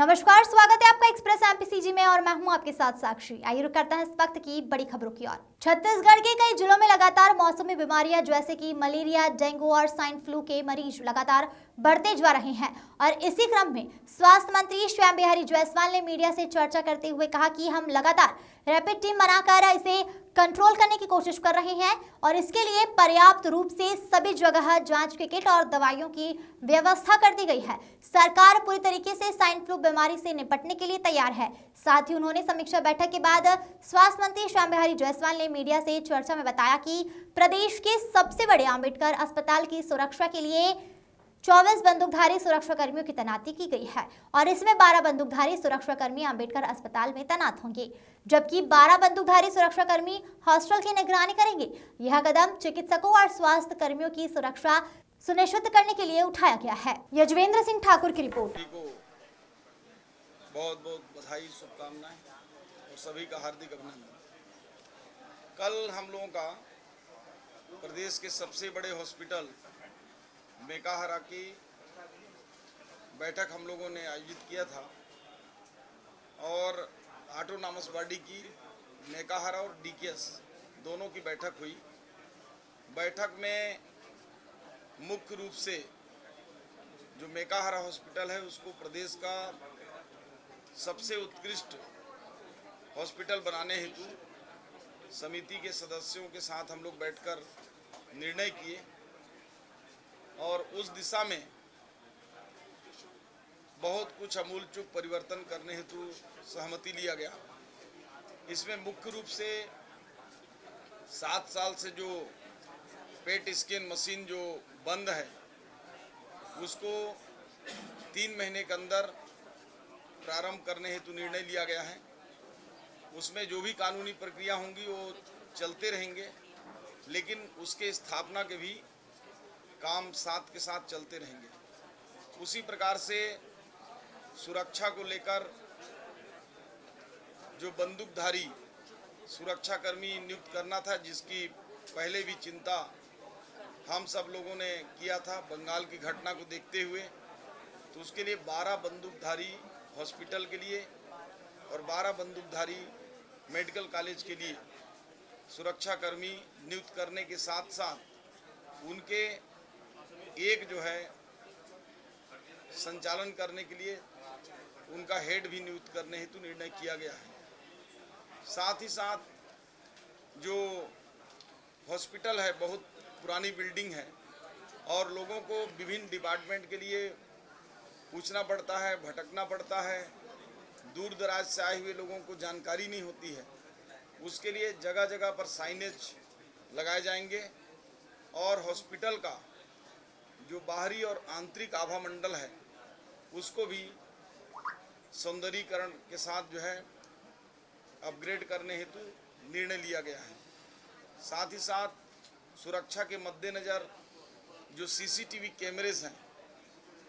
नमस्कार, स्वागत है आपका एक्सप्रेस एमपीसीजी में और मैं हूं आपके साथ साक्षी। आइए रुक करते हैं इस वक्त की बड़ी खबरों की ओर। छत्तीसगढ़ के कई जिलों में लगातार मौसमी बीमारियां जैसे कि मलेरिया, डेंगू और स्वाइन फ्लू के मरीज लगातार बढ़ते जा रहे हैं और इसी क्रम में स्वास्थ्य मंत्री श्याम बिहारी जायसवाल ने मीडिया से चर्चा करते हुए कहा कि हम लगातार रैपिड टीम बनाकर इसे कंट्रोल करने की कोशिश कर रहे हैं और इसके लिए पर्याप्त रूप से सभी जगह जांच के किट और दवाइयों की व्यवस्था कर दी गई है। सरकार पूरी तरीके से स्वाइन फ्लू बीमारी से निपटने के लिए तैयार है। साथ ही उन्होंने समीक्षा बैठक के बाद स्वास्थ्य मंत्री श्याम बिहारी जायसवाल ने मीडिया से चर्चा में बताया कि प्रदेश के सबसे बड़े अंबेडकर अस्पताल की सुरक्षा के लिए 24 बंदूकधारी सुरक्षा कर्मियों की तैनाती की गई है और इसमें 12 बंदूकधारी सुरक्षा कर्मी अंबेडकर अस्पताल में तैनात होंगे, जबकि 12 बंदूकधारी सुरक्षा कर्मी हॉस्टल की निगरानी करेंगे। यह कदम चिकित्सकों और स्वास्थ्य कर्मियों की सुरक्षा सुनिश्चित करने के लिए उठाया गया है। यजवेंद्र सिंह ठाकुर की रिपोर्ट। बहुत बहुत बधाई, शुभकामनाएं और सभी का हार्दिक अभिनंदन। कल हम लोगों का प्रदेश के सबसे बड़े हॉस्पिटल मेकाहारा की बैठक हम लोगों ने आयोजित किया था और ऑटोनॉमस बॉडी की मेकाहारा और डीकेएस दोनों की बैठक हुई। बैठक में मुख्य रूप से जो मेकाहारा हॉस्पिटल है उसको प्रदेश का सबसे उत्कृष्ट हॉस्पिटल बनाने हेतु समिति के सदस्यों के साथ हम लोग बैठकर निर्णय किए और उस दिशा में बहुत कुछ आमूलचूल परिवर्तन करने हेतु सहमति लिया गया। इसमें मुख्य रूप से 7 साल से जो पेट स्कैन मशीन जो बंद है उसको 3 महीने के अंदर प्रारंभ करने हेतु निर्णय लिया गया है। उसमें जो भी कानूनी प्रक्रिया होंगी वो चलते रहेंगे, लेकिन उसके स्थापना के भी काम साथ के साथ चलते रहेंगे। उसी प्रकार से सुरक्षा को लेकर जो बंदूकधारी सुरक्षा कर्मी नियुक्त करना था, जिसकी पहले भी चिंता हम सब लोगों ने किया था बंगाल की घटना को देखते हुए, तो उसके लिए 12 बंदूकधारी हॉस्पिटल के लिए और 12 बंदूकधारी मेडिकल कॉलेज के लिए सुरक्षा कर्मी नियुक्त करने के साथ साथ उनके एक जो है संचालन करने के लिए उनका हेड भी नियुक्त करने हेतु निर्णय किया गया है। साथ ही साथ जो हॉस्पिटल है बहुत पुरानी बिल्डिंग है और लोगों को विभिन्न डिपार्टमेंट के लिए पूछना पड़ता है, भटकना पड़ता है, दूर दराज से आए हुए लोगों को जानकारी नहीं होती है। उसके लिए जगह जगह पर साइनेज लगाए जाएंगे और हॉस्पिटल का जो बाहरी और आंतरिक आभा मंडल है उसको भी सौंदर्यीकरण के साथ जो है अपग्रेड करने हेतु निर्णय लिया गया है। साथ ही साथ सुरक्षा के मद्देनज़र जो सीसीटीवी कैमरेज हैं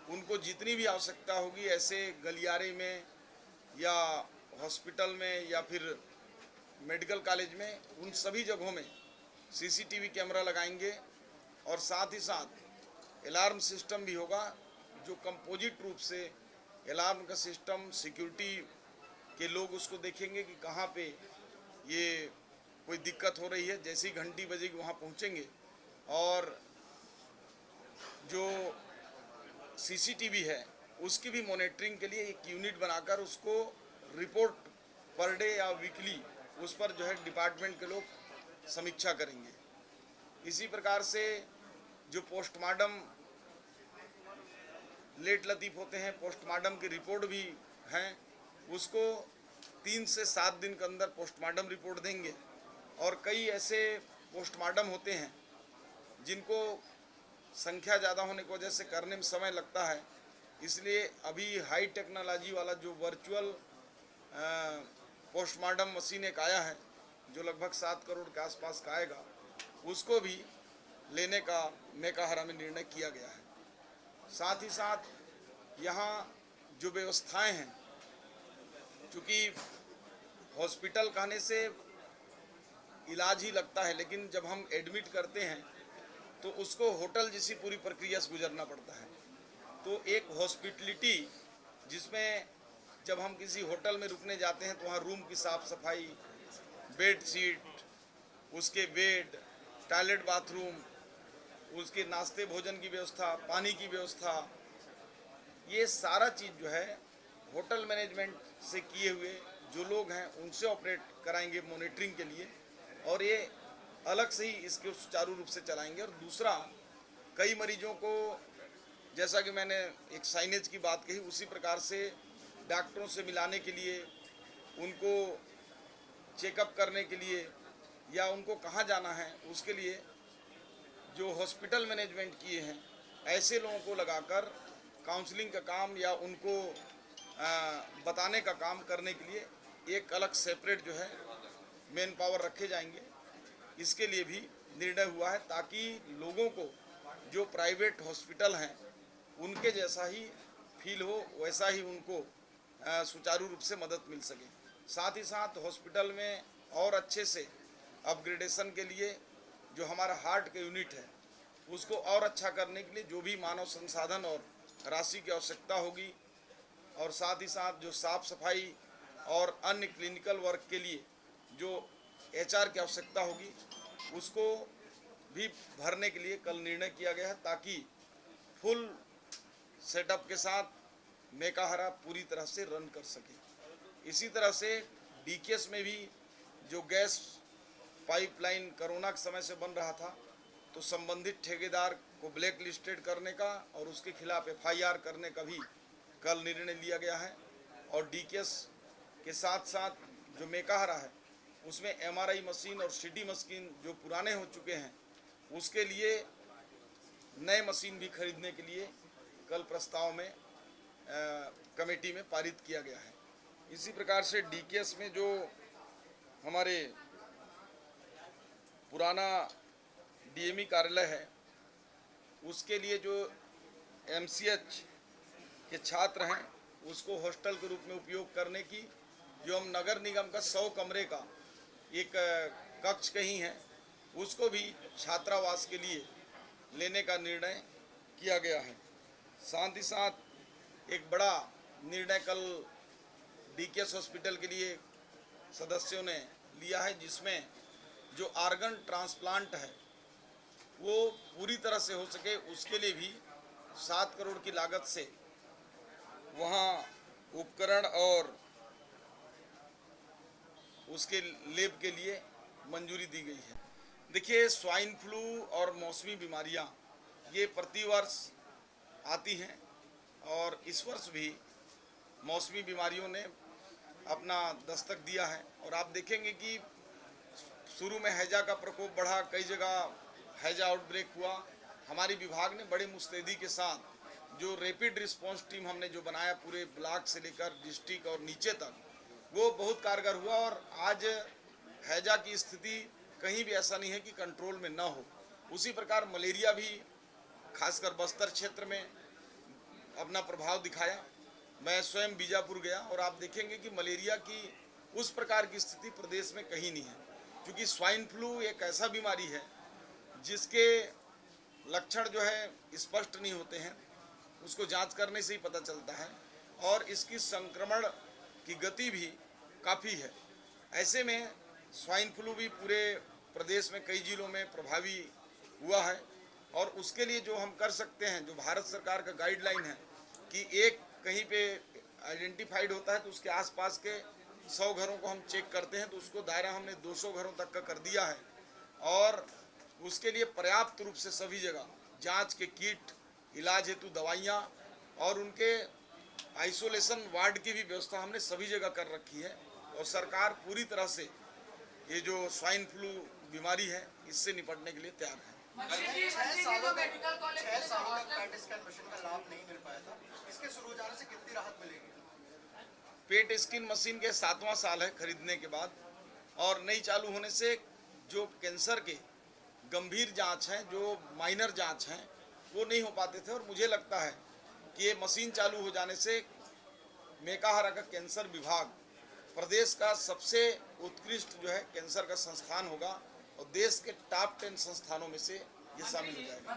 उनको जितनी भी आवश्यकता होगी ऐसे गलियारे में या हॉस्पिटल में या फिर मेडिकल कॉलेज में उन सभी जगहों में सीसीटीवी कैमरा लगाएंगे और साथ ही साथ अलार्म सिस्टम भी होगा जो कंपोजिट रूप से अलार्म का सिस्टम सिक्योरिटी के लोग उसको देखेंगे कि कहाँ पे ये कोई दिक्कत हो रही है। जैसी घंटी बजेगी वहाँ पहुँचेंगे और जो सीसीटीवी है उसकी भी मॉनिटरिंग के लिए एक यूनिट बनाकर उसको रिपोर्ट पर डे या वीकली उस पर जो है डिपार्टमेंट के लोग समीक्षा करेंगे। इसी प्रकार से जो पोस्टमार्टम लेट लतीफ़ होते हैं, पोस्टमार्टम की रिपोर्ट भी हैं, उसको 3 से 7 दिन के अंदर पोस्टमार्टम रिपोर्ट देंगे। और कई ऐसे पोस्टमार्टम होते हैं जिनको संख्या ज़्यादा होने की वजह से करने में समय लगता है, इसलिए अभी हाई टेक्नोलॉजी वाला जो वर्चुअल पोस्टमार्टम मशीन एक आया है जो लगभग 7 करोड़ के आसपास का आएगा, उसको भी लेने का मेकाहारा में निर्णय किया गया है। साथ ही साथ यहाँ जो व्यवस्थाएं हैं, चूँकि हॉस्पिटल कहने से इलाज ही लगता है, लेकिन जब हम एडमिट करते हैं तो उसको होटल जैसी पूरी प्रक्रिया से गुजरना पड़ता है। तो एक हॉस्पिटलिटी जिसमें जब हम किसी होटल में रुकने जाते हैं तो वहाँ रूम की साफ सफाई, बेड शीट, उसके बेड, टॉयलेट बाथरूम, उसके नाश्ते भोजन की व्यवस्था, पानी की व्यवस्था, ये सारा चीज़ जो है होटल मैनेजमेंट से किए हुए जो लोग हैं उनसे ऑपरेट कराएंगे मॉनिटरिंग के लिए, और ये अलग से ही इसके सुचारू रूप से चलाएंगे। और दूसरा, कई मरीजों को, जैसा कि मैंने एक साइनेज की बात कही, उसी प्रकार से डॉक्टरों से मिलाने के लिए, उनको चेकअप करने के लिए, या उनको कहाँ जाना है उसके लिए जो हॉस्पिटल मैनेजमेंट किए हैं, ऐसे लोगों को लगाकर काउंसलिंग का काम या उनको बताने का काम करने के लिए एक अलग सेपरेट जो है मैन पावर रखे जाएंगे। इसके लिए भी निर्णय हुआ है ताकि लोगों को जो प्राइवेट हॉस्पिटल हैं उनके जैसा ही फील हो, वैसा ही उनको सुचारू रूप से मदद मिल सके। साथ ही साथ हॉस्पिटल में और अच्छे से अपग्रेडेशन के लिए जो हमारा हार्ट का यूनिट है उसको और अच्छा करने के लिए जो भी मानव संसाधन और राशि की आवश्यकता होगी, और साथ ही साथ जो साफ सफाई और अन्य क्लिनिकल वर्क के लिए जो HR की आवश्यकता होगी उसको भी भरने के लिए कल निर्णय किया गया है, ताकि फुल सेटअप के साथ मेकाहारा पूरी तरह से रन कर सके। इसी तरह से DKS में भी जो गैस पाइपलाइन कोरोना के समय से बन रहा था, तो संबंधित ठेकेदार को ब्लैक लिस्टेड करने का और उसके खिलाफ FIR करने का भी कल निर्णय लिया गया है। और DKS के साथ साथ जो मेकाहारा है उसमें MRI मशीन और CT मशीन जो पुराने हो चुके हैं उसके लिए नए मशीन भी खरीदने के लिए कल प्रस्ताव में कमेटी में पारित किया गया है। इसी प्रकार से DKS में जो हमारे पुराना DME कार्यालय है उसके लिए जो MCH के छात्र हैं उसको हॉस्टल के रूप में उपयोग करने की, जो हम नगर निगम का 100 कमरे का एक कक्ष कहीं है उसको भी छात्रावास के लिए लेने का निर्णय किया गया है। साथ ही साथ एक बड़ा निर्णय कल DKS हॉस्पिटल के लिए सदस्यों ने लिया है, जिसमें जो आर्गन ट्रांसप्लांट है वो पूरी तरह से हो सके उसके लिए भी 7 करोड़ की लागत से वहाँ उपकरण और उसके लैब के लिए मंजूरी दी गई है। देखिए, स्वाइन फ्लू और मौसमी बीमारियाँ ये प्रतिवर्ष आती हैं, और इस वर्ष भी मौसमी बीमारियों ने अपना दस्तक दिया है। और आप देखेंगे कि शुरू में हैजा का प्रकोप बढ़ा, कई जगह हैजा आउटब्रेक हुआ। हमारी विभाग ने बड़े मुस्तैदी के साथ जो रैपिड रिस्पांस टीम हमने जो बनाया पूरे ब्लॉक से लेकर डिस्ट्रिक्ट और नीचे तक, वो बहुत कारगर हुआ। और आज हैजा की स्थिति कहीं भी ऐसा नहीं है कि कंट्रोल में ना हो। उसी प्रकार मलेरिया भी खासकर बस्तर क्षेत्र में अपना प्रभाव दिखाया। मैं स्वयं बीजापुर गया और आप देखेंगे कि मलेरिया की उस प्रकार की स्थिति प्रदेश में कहीं नहीं है, क्योंकि स्वाइन फ्लू एक ऐसा बीमारी है जिसके लक्षण जो है स्पष्ट नहीं होते हैं, उसको जांच करने से ही पता चलता है, और इसकी संक्रमण की गति भी काफ़ी है। ऐसे में स्वाइन फ्लू भी पूरे प्रदेश में कई जिलों में प्रभावी हुआ है। और उसके लिए जो हम कर सकते हैं, जो भारत सरकार का गाइडलाइन है कि एक कहीं पे आइडेंटिफाइड होता है तो उसके आसपास के 100 घरों को हम चेक करते हैं, तो उसको दायरा हमने 200 घरों तक का कर दिया है। और उसके लिए पर्याप्त रूप से सभी जगह जांच के किट, इलाज हेतु दवाइयाँ और उनके आइसोलेशन वार्ड की भी व्यवस्था हमने सभी जगह कर रखी है। और सरकार पूरी तरह से ये जो स्वाइन फ्लू बीमारी है इससे निपटने के लिए तैयार है। 6 सालों तक पैट स्कैन मशीन का लाभ नहीं मिल पाया था, इसके शुरू हो जाने से कितनी राहत मिलेगी? पेट स्किन मशीन के 7वां साल है खरीदने के बाद, और नई चालू होने से जो कैंसर के गंभीर जांच हैं, जो माइनर जांच हैं, वो नहीं हो पाते थे। और मुझे लगता है कि ये मशीन चालू हो जाने से मेकाहारा का कैंसर विभाग प्रदेश का सबसे उत्कृष्ट जो है कैंसर का संस्थान होगा, और देश के टॉप 10 संस्थानों में से ये शामिल हो जाएगा।